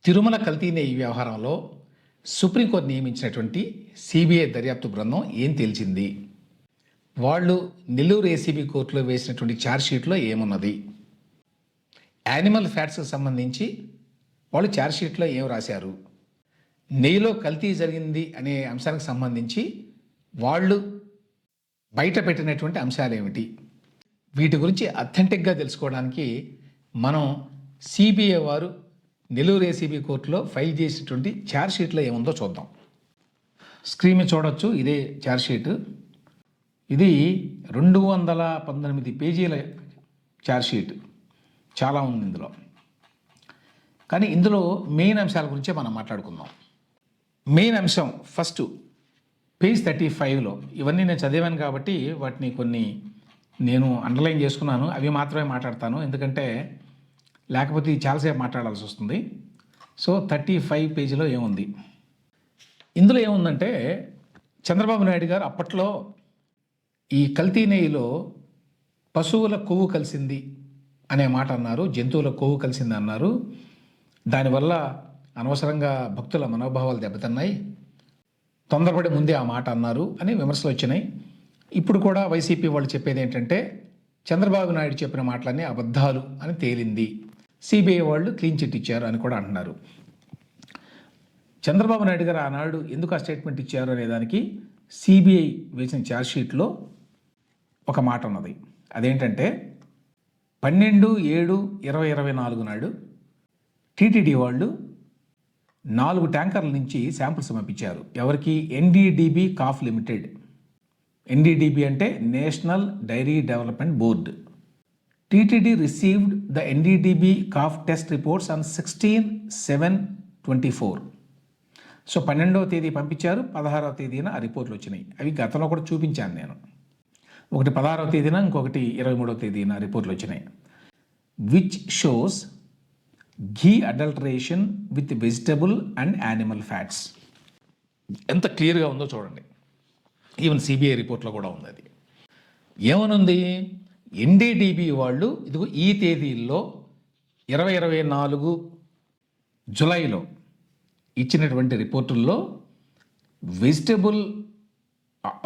తిరుమల కల్తీ నెయ్యి వ్యవహారంలో సుప్రీంకోర్టు నియమించినటువంటి సిబిఐ దర్యాప్తు బృందం ఏం తేల్చింది? వాళ్ళు నెల్లూరు ఏసీబీ కోర్టులో వేసినటువంటి ఛార్జ్షీట్లో ఏమున్నది? యానిమల్ ఫ్యాట్స్కి సంబంధించి వాళ్ళు ఛార్జ్షీట్లో ఏం రాశారు? నెయ్యిలో కల్తీ జరిగింది అనే అంశానికి సంబంధించి వాళ్ళు బయట పెట్టినటువంటి అంశాలు ఏమిటి? వీటి గురించి అథెంటిక్గా తెలుసుకోవడానికి మనం సిబిఐ వారు నెల్లూరు ఏసీబీ కోర్టులో ఫైల్ చేసినటువంటి ఛార్జ్షీట్లో ఏముందో చూద్దాం. స్క్రీన్ మీద చూడొచ్చు, ఇదే ఛార్జ్షీట్. ఇది 219 పేజీల ఛార్జ్షీట్. చాలా ఉంది ఇందులో, కానీ ఇందులో మెయిన్ అంశాల గురించే మనం మాట్లాడుకుందాం. మెయిన్ అంశం ఫస్ట్ పేజ్ 35లో ఇవన్నీ నేను చదివాను కాబట్టి వాటిని కొన్ని నేను అండర్లైన్ చేసుకున్నాను. అవి మాత్రమే మాట్లాడతాను, ఎందుకంటే లేకపోతే చాలాసేపు మాట్లాడాల్సి వస్తుంది. సో 35 పేజీలో ఏముంది? ఇందులో ఏముందంటే చంద్రబాబు నాయుడు గారు అప్పట్లో ఈ కల్తీ నెయ్యిలో పశువుల కొవ్వు కలిసింది అనే మాట అన్నారు, జంతువుల కొవ్వు కలిసింది అన్నారు. దానివల్ల అనవసరంగా భక్తుల మనోభావాలు దెబ్బతిన్నాయి, తొందరపడి ముందే ఆ మాట అన్నారు అని విమర్శలు వచ్చినాయి. ఇప్పుడు కూడా వైసీపీ వాళ్ళు చెప్పేది ఏంటంటే చంద్రబాబు నాయుడు చెప్పిన మాటలన్నీ అబద్ధాలు అని తేలింది, సిబిఐ వాళ్ళు క్లీన్ చిట్ ఇచ్చారు అని కూడా అంటున్నారు. చంద్రబాబు నాయుడు గారు ఆనాడు ఎందుకు ఆ స్టేట్మెంట్ ఇచ్చారు అనే దానికి సిబిఐ వేసిన ఛార్జ్షీట్లో ఒక మాట ఉన్నది. అదేంటంటే 12/7/2024 నాడు టీటీడీ వాళ్ళు 4 ట్యాంకర్ల నుంచి శాంపిల్స్ పంపించారు. ఎవరికి? ఎన్డీడీబీ కాఫ్ లిమిటెడ్. ఎన్డీడీబీ అంటే national dairy development board. TTD received the NDDB కాఫ్ టెస్ట్ రిపోర్ట్స్ ఆన్ 16/7/24. సో 12వ తేదీ పంపించారు, 16వ తేదీన ఆ రిపోర్ట్లు వచ్చినాయి. అవి గతంలో కూడా చూపించాను నేను. ఒకటి 16వ తేదీన, ఇంకొకటి 23వ తేదీన రిపోర్ట్లు వచ్చినాయి. Which shows ghee adulteration with vegetable and animal fats. ఎంత క్లియర్గా ఉందో చూడండి. ఈవెన్ సిబిఐ రిపోర్ట్లో కూడా ఉంది. అది ఏమనుంది? ఎన్డీడీబీ వాళ్ళు ఇదిగో ఈ తేదీల్లో 2024 జులైలో ఇచ్చినటువంటి రిపోర్టుల్లో వెజిటబుల్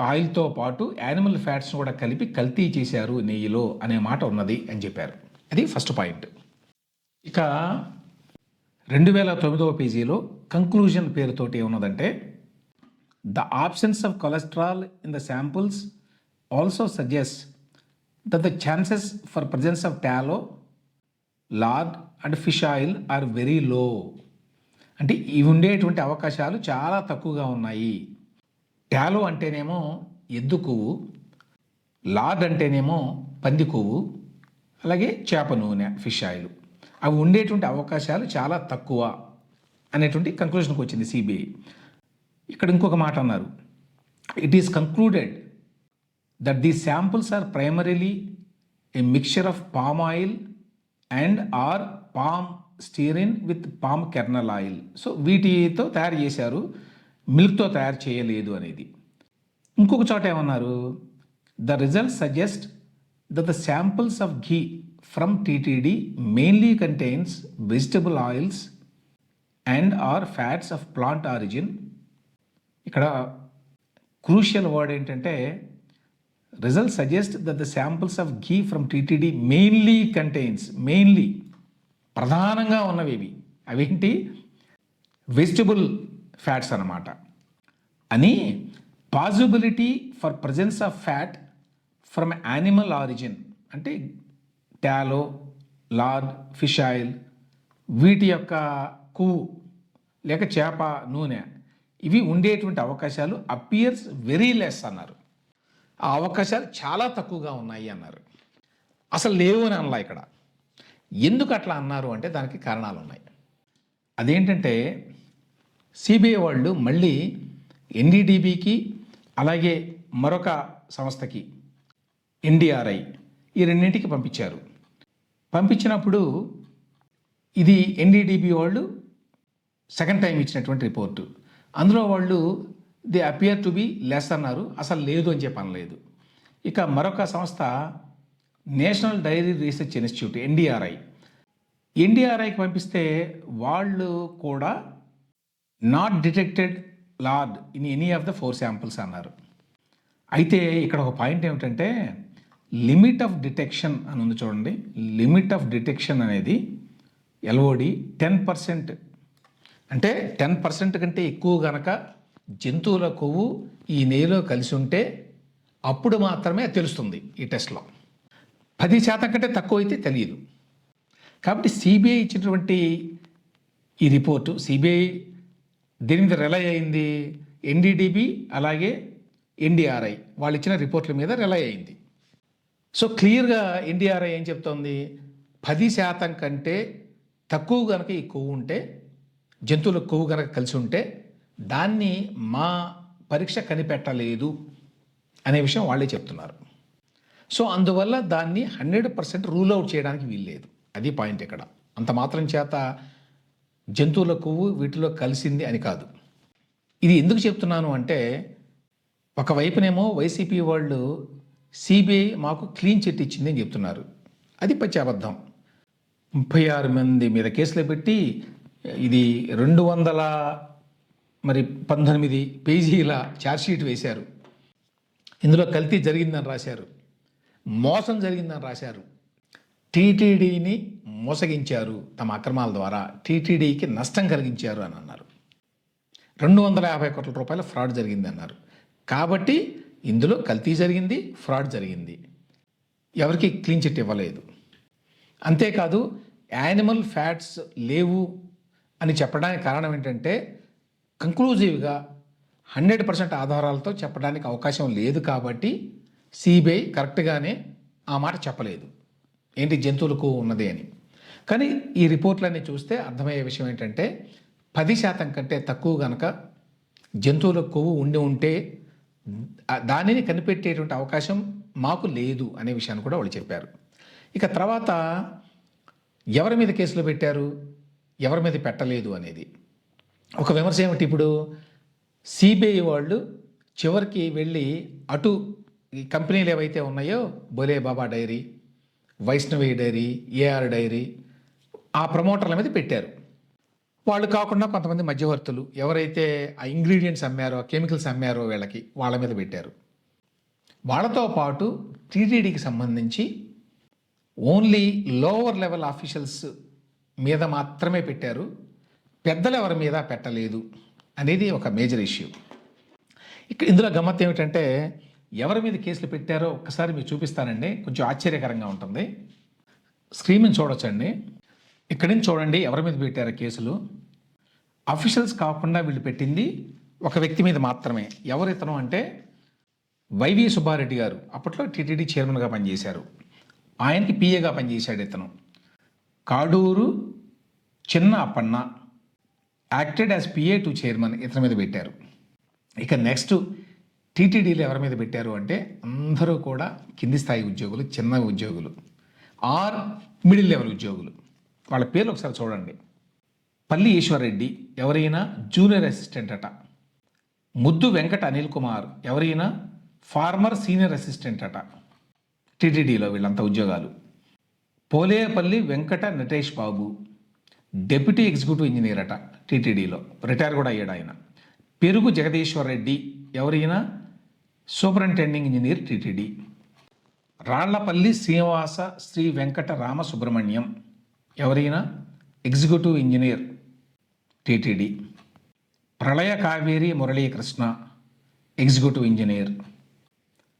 ఆయిల్తో పాటు యానిమల్ ఫ్యాట్స్ను కూడా కలిపి కల్తీ చేశారు నెయ్యిలో అనే మాట ఉన్నది అని చెప్పారు. అది ఫస్ట్ పాయింట్. ఇక 2009వ పేజీలో కంక్లూజన్ పేరుతోటి ఏమున్నదంటే the absence of cholesterol in the samples also suggest that the chances for presence of tallow, lard and fish oil are very low. అంటే ఇవి ఉండేటువంటి అవకాశాలు చాలా తక్కువగా ఉన్నాయి. టాలో అంటేనేమో ఎద్దు కొవ్వు, లార్డ్ అంటేనేమో పంది కొవ్వు, అలాగే చేప నూనె ఫిష్ ఆయిల్, అవి ఉండేటువంటి అవకాశాలు చాలా తక్కువ అనేటువంటి కంక్లూషన్కి వచ్చింది సిబిఐ. ఇక్కడ ఇంకొక మాట అన్నారు. It is concluded that the samples are primarily a mixture of palm oil and or palm stearin with palm kernel oil. So వీటితో తయారు చేశారు, మిల్క్తో తయారు చేయలేదు అనేది. ఇంకొక చోట ఏమన్నారు? The result suggest that the samples of ghee from TTD mainly contains vegetable oils and or fats of plant origin. ఇక్కడ క్రూషియల్ వర్డ్ ఏంటంటే result suggest that the samples of ghee from TTD mainly contains, mainly ప్రధానంగా ఉన్నవి ఇవి. అవేంటి? Vegetable fats అన్నమాట. అని possibility for presence of fat from animal origin అంటే tallow, lord, fish oil, వీటి యొక్క కొవ్వు లేక చేప నూనె, ఇవి ఉండేటువంటి అవకాశాలు అపియర్స్ వెరీ లెస్ అన్నారు. ఆ అవకాశాలు చాలా తక్కువగా ఉన్నాయి అన్నారు. అసలు లేవు అని అనలా. ఇక్కడ ఎందుకు అట్లా అన్నారు అంటే దానికి కారణాలు ఉన్నాయి. అదేంటంటే సిబిఐ వాళ్ళు మళ్ళీ ఎన్డీడీబీకి అలాగే మరొక సంస్థకి ఎన్డీఆర్ఐ ఈ రెండింటికి పంపించారు. పంపించినప్పుడు ఇది ఎన్డీడీబీ వాళ్ళు సెకండ్ టైం ఇచ్చినటువంటి రిపోర్టు. అందులో వాళ్ళు they appear to be less అన్నారు, అసలు లేదు అని చెప్పి అనలేదు. ఇక మరొక సంస్థ national dairy research institute NDRI, ఎన్డీఆర్ఐకి పంపిస్తే వాళ్ళు కూడా not detected lard in any of the 4 samples అన్నారు. అయితే ఇక్కడ ఒక పాయింట్ ఏమిటంటే లిమిట్ ఆఫ్ డిటెక్షన్ అని ఉంది చూడండి. లిమిట్ ఆఫ్ డిటెక్షన్ అనేది ఎల్ఓడి 10%, అంటే 10% కంటే ఎక్కువ గనక జంతువుల కొవ్వు ఈ నెయ్యిలో కలిసి ఉంటే అప్పుడు మాత్రమే తెలుస్తుంది ఈ టెస్ట్లో. 10% కంటే తక్కువ అయితే తెలియదు. కాబట్టి సిబిఐ ఇచ్చినటువంటి ఈ రిపోర్టు, సిబిఐ దేని మీద రిలై అయింది? ఎన్డీడీబీ అలాగే ఎన్డీఆర్ఐ వాళ్ళు ఇచ్చిన రిపోర్ట్ల మీద రిలై అయింది. సో క్లియర్గా ఎన్డీఆర్ఐ ఏం చెప్తోంది? 10% కంటే తక్కువ కనుక ఈ కొవ్వు ఉంటే, జంతువుల కొవ్వు కనుక కలిసి ఉంటే దాన్ని మా పరీక్ష కనిపెట్టలేదు అనే విషయం వాళ్ళే చెప్తున్నారు. సో అందువల్ల దాన్ని 100% రూల్ అవుట్ చేయడానికి వీల్లేదు. అది పాయింట్ ఇక్కడ. అంత మాత్రం చేత జంతువుల కొవ్వు వీటిలో కలిసింది అని కాదు. ఇది ఎందుకు చెప్తున్నాను అంటే, ఒకవైపునేమో వైసీపీ వాళ్ళు సిబిఐ మాకు క్లీన్ చిట్ ఇచ్చింది అని చెప్తున్నారు. అది పచ్చి అబద్ధం. 36 మంది మీద కేసులు పెట్టి ఇది 219 పేజీల ఛార్జ్షీట్ వేశారు. ఇందులో కల్తీ జరిగిందని రాశారు, మోసం జరిగిందని రాశారు, టీటీడీని మోసగించారు, తమ అక్రమాల ద్వారా టీటీడీకి నష్టం కలిగించారు అని అన్నారు. 250 కోట్ల రూపాయల ఫ్రాడ్ జరిగింది అన్నారు. కాబట్టి ఇందులో కల్తీ జరిగింది, ఫ్రాడ్ జరిగింది, ఎవరికి క్లీన్ చిట్ ఇవ్వలేదు. అంతేకాదు యానిమల్ ఫ్యాట్స్ లేవు అని చెప్పడానికి కారణం ఏంటంటే, కంక్లూజివ్గా 100% ఆధారాలతో చెప్పడానికి అవకాశం లేదు. కాబట్టి సిబిఐ కరెక్ట్గానే ఆ మాట చెప్పలేదు, ఏంటి జంతువులకు ఉన్నది అని. కానీ ఈ రిపోర్ట్లన్నీ చూస్తే అర్థమయ్యే విషయం ఏంటంటే, 10% కంటే తక్కువ కనుక జంతువుల కొవ్వు ఉంటే దానిని కనిపెట్టేటువంటి అవకాశం మాకు లేదు అనే విషయాన్ని కూడా వాళ్ళు చెప్పారు. ఇక తర్వాత ఎవరి మీద కేసులు పెట్టారు, ఎవరి మీద పెట్టలేదు అనేది ఒక విమర్శ ఏమిటి? ఇప్పుడు సిబిఐ వాళ్ళు చివరికి వెళ్ళి అటు ఈ కంపెనీలు ఏవైతే ఉన్నాయో, Bhole Baba dairy, Vaishnavi dairy, A R dairy, ఆ ప్రమోటర్ల మీద పెట్టారు. వాళ్ళు కాకుండా కొంతమంది మధ్యవర్తులు ఎవరైతే ఆ ఇంగ్రీడియంట్స్ అమ్మారో, కెమికల్స్ అమ్మారో వాళ్ళ మీద పెట్టారు. వాళ్ళతో పాటు టీటీడీకి సంబంధించి ఓన్లీ లోవర్ లెవెల్ ఆఫీషియల్స్ మీద మాత్రమే పెట్టారు, పెద్దలు ఎవరి మీద పెట్టలేదు అనేది ఒక మేజర్ ఇష్యూ. ఇందులో గమ్మత్తు ఏమిటంటే, ఎవరి మీద కేసులు పెట్టారో ఒక్కసారి మీకు చూపిస్తానండి, కొంచెం ఆశ్చర్యకరంగా ఉంటుంది. స్క్రీన్ మీద చూడొచ్చండి. ఇక్కడి నుంచి చూడండి ఎవరి మీద పెట్టారో కేసులు. అఫీషియల్స్ కాకుండా వీళ్ళు పెట్టింది ఒక వ్యక్తి మీద మాత్రమే. ఎవరు ఇతను అంటే వైవి సుబ్బారెడ్డి గారు, అప్పట్లో టీటీడీ చైర్మన్గా పనిచేశారు. ఆయనకి పిఏగా పనిచేశాడు ఇతను. కాడూరు చిన్న Appanna acted as PA to chairman, ఇతని మీద పెట్టారు. ఇక నెక్స్ట్ టీటీడీలో ఎవరి మీద పెట్టారు అంటే, అందరూ కూడా కింది స్థాయి ఉద్యోగులు, చిన్న ఉద్యోగులు ఆర్ మిడిల్ లెవెల్ ఉద్యోగులు. వాళ్ళ పేర్లు ఒకసారి చూడండి. పల్లి ఈశ్వర్రెడ్డి ఎవరైనా జూనియర్ అసిస్టెంట్ అట. ముద్దు వెంకట అనిల్ కుమార్ ఎవరైనా ఫార్మర్ సీనియర్ అసిస్టెంట్ అట. టీటీడీలో వీళ్ళంతా ఉద్యోగాలు. పోలేపల్లి వెంకట నటేష్ బాబు డెప్యూటీ ఎగ్జిక్యూటివ్ ఇంజనీర్ అట టీటీడీలో, రిటైర్ కూడా అయ్యాడు ఆయన. పెరుగు జగదీశ్వర్ రెడ్డి ఎవరైనా superintending engineer TTD. Rallapalli Srinivasa Sri Venkata Rama Subrahmanyam ఎవరైనా executive engineer TTD. Pralaya Kaveri Muralikrishna executive engineer.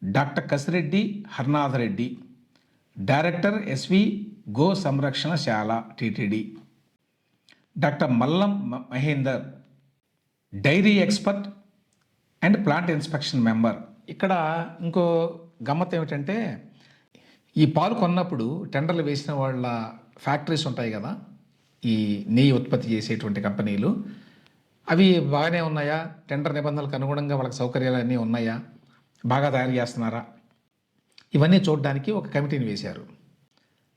Doctor Kasireddy Harnathareddy director S V గో సంరక్షణశాల TTD. Doctor Mallam Mahender dairy expert and plant inspection member. ఇక్కడ ఇంకో గమ్మత్ ఏమిటంటే, ఈ పాలు కొన్నప్పుడు టెండర్లు వేసిన వాళ్ళ ఫ్యాక్టరీస్ ఉంటాయి కదా, ఈ నెయ్యి ఉత్పత్తి చేసేటువంటి కంపెనీలు, అవి బాగానే ఉన్నాయా, టెండర్ నిబంధనలకు అనుగుణంగా వాళ్ళకి సౌకర్యాలు అన్నీ ఉన్నాయా, బాగా తయారు చేస్తున్నారా, ఇవన్నీ చూడడానికి ఒక కమిటీని వేశారు.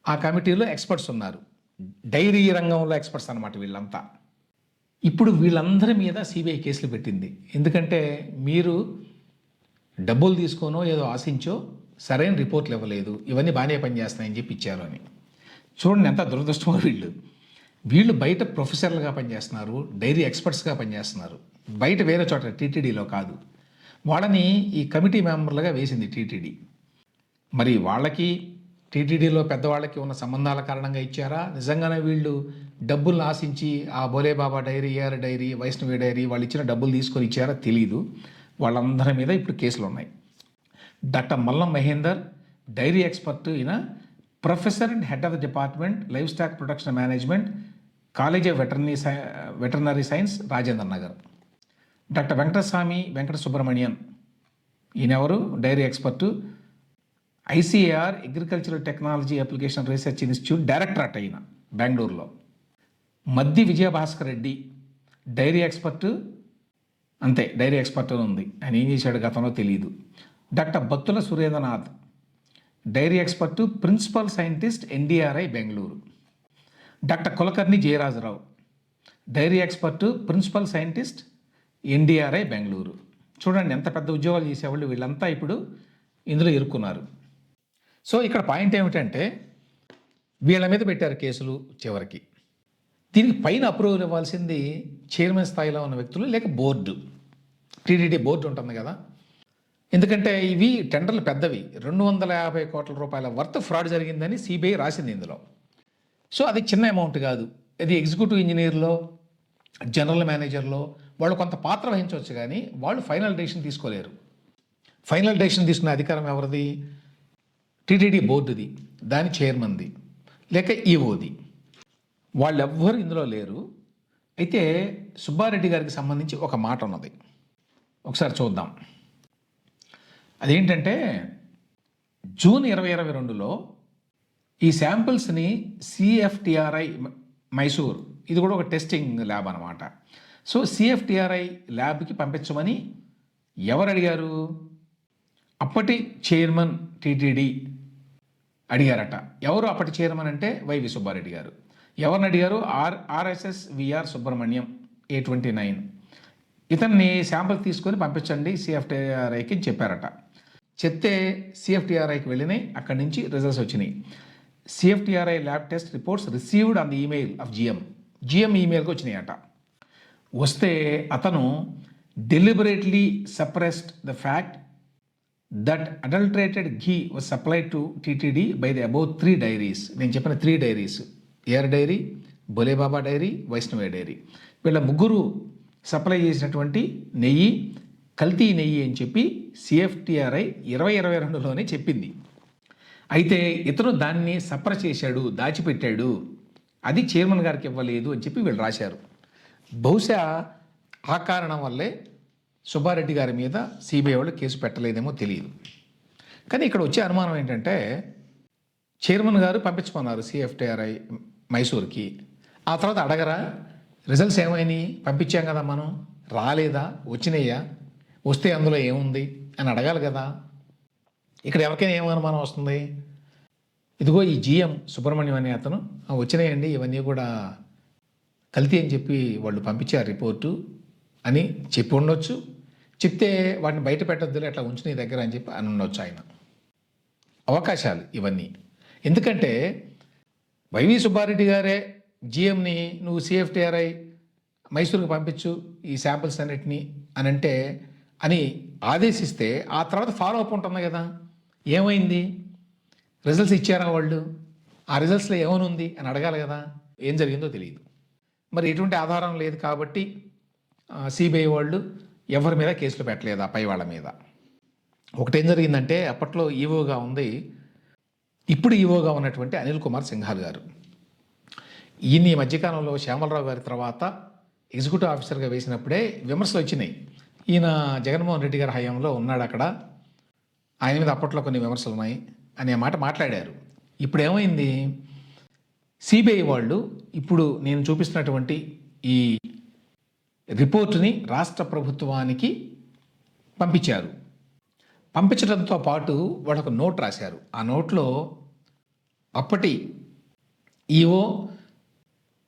ఆ కమిటీలో ఎక్స్పర్ట్స్ ఉన్నారు, డైరీ రంగంలో ఎక్స్పర్ట్స్ అన్నమాట వీళ్ళంతా. ఇప్పుడు వీళ్ళందరి మీద సిబిఐ కేసులు పెట్టింది. ఎందుకంటే మీరు డబ్బులు తీసుకోనో ఏదో ఆశించో సరైన రిపోర్ట్లు ఇవ్వలేదు, ఇవన్నీ బాగానే పనిచేస్తున్నాయని చెప్పి ఇచ్చారు అని. చూడండి ఎంత దురదృష్టమో వీళ్ళు. వీళ్ళు బయట ప్రొఫెసర్లుగా పనిచేస్తున్నారు, డైరీ ఎక్స్పర్ట్స్గా పనిచేస్తున్నారు. బయట వేరే చోట టీటీడీలో కాదు. వాళ్ళని ఈ కమిటీ మెంబర్లుగా వేసింది టీటీడీ. మరి వాళ్ళకి టీటీడీలో పెద్దవాళ్ళకి ఉన్న సంబంధాల కారణంగా ఇచ్చారా, నిజంగానే వీళ్ళు డబ్బులను ఆశించి ఆ Bhole Baba dairy, A R dairy, Vaishnavi dairy వాళ్ళు ఇచ్చిన డబ్బులు తీసుకొని ఇచ్చారా తెలీదు. వాళ్ళందరి మీద ఇప్పుడు కేసులు ఉన్నాయి. Doctor Mallam Mahender, dairy expert, ఈయన professor and head of the department livestock production management, college of veterinary science, Rajendra Nagar. Doctor Venkata Subramanian, ఈయనెవరు, dairy expert, ICAR agricultural technology application research institute director అట ఈయన, బెంగళూరులో. మద్ది విజయభాస్కర్ రెడ్డి, డైరీ ఎక్స్పర్టు, అంతే డైరీ ఎక్స్పర్ట్ ఉంది. ఆయన ఏం చేశాడు గతంలో తెలియదు. Doctor Battula Surendranath, dairy expert, principal scientist, NDRI Bengaluru. Doctor Kulkarni Jayarajarao, dairy expert, principal scientist, NDRI Bengaluru. చూడండి ఎంత పెద్ద ఉద్యోగాలు చేసేవాళ్ళు వీళ్ళంతా ఇప్పుడు ఇందులో ఇరుక్కున్నారు. సో ఇక్కడ పాయింట్ ఏమిటంటే వీళ్ళ మీద పెట్టారు కేసులు చివరికి. దీనికి పైన అప్రూవల్ ఇవ్వాల్సింది చైర్మన్ స్థాయిలో ఉన్న వ్యక్తులు లేక బోర్డు, టీటీడీ బోర్డు ఉంటుంది కదా. ఎందుకంటే ఇవి టెండర్లు పెద్దవి, 250 కోట్ల రూపాయల వర్త్ ఫ్రాడ్ జరిగిందని సిబిఐ రాసింది ఇందులో. సో అది చిన్న అమౌంట్ కాదు. ఇది ఎగ్జిక్యూటివ్ ఇంజనీర్లో, జనరల్ మేనేజర్లో వాళ్ళు కొంత పాత్ర వహించవచ్చు, కానీ వాళ్ళు ఫైనల్ డెసిషన్ తీసుకోలేరు. ఫైనల్ డెసిషన్ తీసుకునే అధికారం ఎవరిది? టీటీడీ బోర్డుది, దాని చైర్మన్ది లేక ఈఓది. వాళ్ళెవ్వరు ఇందులో లేరు. అయితే సుబ్బారెడ్డి గారికి సంబంధించి ఒక మాట ఉన్నది, ఒకసారి చూద్దాం. అదేంటంటే జూన్ 2022లో ఈ శాంపిల్స్ని సిఎఫ్టిఆర్ఐ మైసూర్, ఇది కూడా ఒక టెస్టింగ్ ల్యాబ్ అనమాట. సో సిఎఫ్టిఆర్ఐ ల్యాబ్కి పంపించమని ఎవరు అడిగారు? అప్పటి చైర్మన్ టీటీడీ అడిగారట. ఎవరు అప్పటి చైర్మన్ అంటే వైవి సుబ్బారెడ్డి గారు. ఎవరిని అడిగారు? RSS VR Subrahmanyam, A29. ఇతన్ని శాంపుల్ తీసుకొని పంపించండి సిఎఫ్టిఆర్ఐకి అని చెప్పారట. చెప్తే సిఎఫ్టిఆర్ఐకి వెళ్ళినాయి. అక్కడి నుంచి రిజల్ట్స్ వచ్చినాయి. CFTRI lab test reports received on the email of GM ఈమెయిల్కి వచ్చినాయట. వస్తే అతను deliberately suppressed the fact that adulterated ghee was supplied to TTD by the above 3 dairies. నేను చెప్పిన 3 dairies, A R dairy, Bholebaba dairy, Vaishnavi dairy, వీళ్ళ ముగ్గురు supply చేసినటువంటి నెయ్యి కల్తీ నెయ్యి అని చెప్పి సిఎఫ్టిఆర్ఐ 2022లోనే చెప్పింది. అయితే ఇతను దాన్ని సప్రెస్ చేశాడు, దాచిపెట్టాడు, అది చైర్మన్ గారికి ఇవ్వలేదు అని చెప్పి వీళ్ళు రాశారు. బహుశా ఆ కారణం వల్లే సుబ్బారెడ్డి గారి మీద సిబిఐ వాళ్ళు కేసు పెట్టలేదేమో తెలియదు. కానీ ఇక్కడ వచ్చే అనుమానం ఏంటంటే చైర్మన్ గారు పంపించమన్నారు సిఎఫ్టిఆర్ఐ మైసూర్కి. ఆ తర్వాత అడగరా, రిజల్ట్స్ ఏమైనాయి, పంపించాం కదా మనం, రాలేదా, వచ్చినాయా, వస్తే అందులో ఏముంది అని అడగాలి కదా. ఇక్కడ ఎవరికైనా ఏమనుమానం వస్తుంది? ఇదిగో ఈ జిఎం సుబ్రహ్మణ్యం అనే అతను వచ్చినాయండి, ఇవన్నీ కూడా కల్తీ అని చెప్పి వాళ్ళు పంపించారు రిపోర్టు అని చెప్పి ఉండొచ్చు. చెప్తే వాటిని బయట పెట్టద్దులే, అట్లా ఉంచి నీ దగ్గర అని చెప్పి అని ఉండొచ్చు ఆయన. అవకాశాలు ఇవన్నీ. ఎందుకంటే వైవి సుబ్బారెడ్డి గారే జిఎంని నువ్వు సిఎఫ్టిఆర్ఐ మైసూరుకు పంపించు ఈ శాంపిల్స్ అన్నిటినీ అని అంటే అని ఆదేశిస్తే ఆ తర్వాత ఫాలో అప్ ఉంటుంది కదా. ఏమైంది, రిజల్ట్స్ ఇచ్చారా వాళ్ళు, ఆ రిజల్ట్స్లో ఏమనుంది అని అడగాలి కదా. ఏం జరిగిందో తెలియదు. మరి ఎటువంటి ఆధారం లేదు కాబట్టి సిబిఐ వాళ్ళు ఎవరి మీద కేసులు పెట్టలేదు ఆ పై వాళ్ళ మీద. ఒకటేం జరిగిందంటే అప్పట్లో ఈవోగా ఉంది, ఇప్పుడు ఈవోగా ఉన్నటువంటి అనిల్ కుమార్ సింఘాల్ గారు. ఈయన ఈ మధ్యకాలంలో శ్యామలరావు గారి తర్వాత ఎగ్జిక్యూటివ్ ఆఫీసర్గా వేసినప్పుడే విమర్శలు వచ్చినాయి. ఈయన జగన్మోహన్ రెడ్డి గారి హయాంలో ఉన్నాడు అక్కడ, ఆయన మీద అప్పట్లో కొన్ని విమర్శలు ఉన్నాయి అనే మాట మాట్లాడారు. ఇప్పుడు ఏమైంది, సిబిఐ వాళ్ళు ఇప్పుడు నేను చూపిస్తున్నటువంటి ఈ రిపోర్టుని రాష్ట్ర ప్రభుత్వానికి పంపించారు. పంపించడంతో పాటు వాళ్ళు ఒక నోట్ రాశారు. ఆ నోట్లో అప్పటి ఈఓ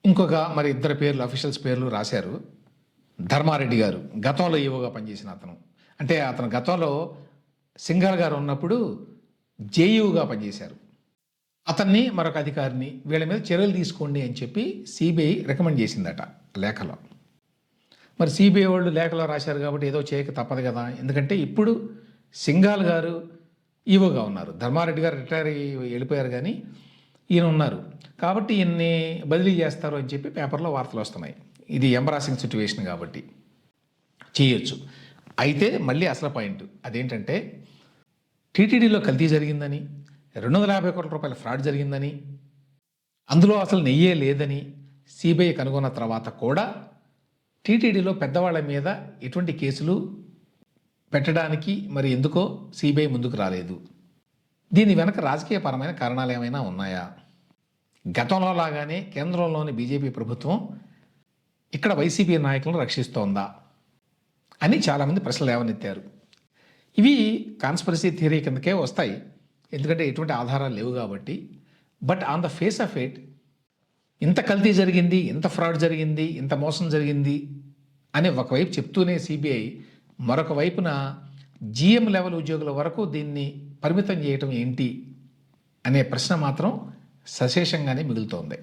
ఇంకొక మరి 2 పేర్లు, అఫీషియల్స్ పేర్లు రాశారు. ధర్మారెడ్డి గారు గతంలో ఈఓగా పనిచేసిన అతను, అంటే అతను గతంలో సింఘాల్ గారు ఉన్నప్పుడు జేయూగా పనిచేశారు. అతన్ని మరొక అధికారిని వీళ్ళ మీద చర్యలు తీసుకోండి అని చెప్పి సిబిఐ రికమెండ్ చేసిందట లేఖలో. మరి సిబిఐ వాళ్ళు లేఖలో రాశారు కాబట్టి ఏదో చేయక తప్పదు కదా. ఎందుకంటే ఇప్పుడు సింఘాల్ గారు ఈవోగా ఉన్నారు, ధర్మారెడ్డి గారు రిటైర్ అయ్యి వెళ్ళిపోయారు, కానీ ఈయన ఉన్నారు కాబట్టి ఈయన్ని బదిలీ చేస్తారు అని చెప్పి పేపర్లో వార్తలు వస్తున్నాయి. ఇది ఎంబరాసింగ్ సిచ్యువేషన్ కాబట్టి చేయొచ్చు. అయితే మళ్ళీ అసలు పాయింట్ అదేంటంటే టీటీడీలో కల్తీ జరిగిందని, 250 కోట్ల రూపాయల ఫ్రాడ్ జరిగిందని, అందులో అసలు నెయ్యే లేదని సిబిఐ కనుగొన్న తర్వాత కూడా టీటీడీలో పెద్దవాళ్ళ మీద ఎటువంటి కేసులు పెట్టడానికి మరి ఎందుకో సిబిఐ ముందుకు రాలేదు. దీని వెనక రాజకీయపరమైన కారణాలు ఏమైనా ఉన్నాయా? గతంలో లాగానే కేంద్రంలోని బీజేపీ ప్రభుత్వం ఇక్కడ వైసీపీ నాయకులను రక్షిస్తోందా అని చాలామంది ప్రశ్నలు లేవనెత్తారు. ఇవి కాన్స్పిరసీ థియరీ కిందకే వస్తాయి, ఎందుకంటే ఎటువంటి ఆధారాలు లేవు కాబట్టి. But on the face of it ఇంత కల్తీ జరిగింది, ఇంత ఫ్రాడ్ జరిగింది, ఇంత మోసం జరిగింది అని ఒకవైపు చెప్తూనే సిబిఐ మరొక వైపున జిఎం లెవెల్ ఉద్యోగుల వరకు దీన్ని పరిమితం చేయటం ఏంటి అనే ప్రశ్న మాత్రం సశేషంగానే మిగులుతోంది.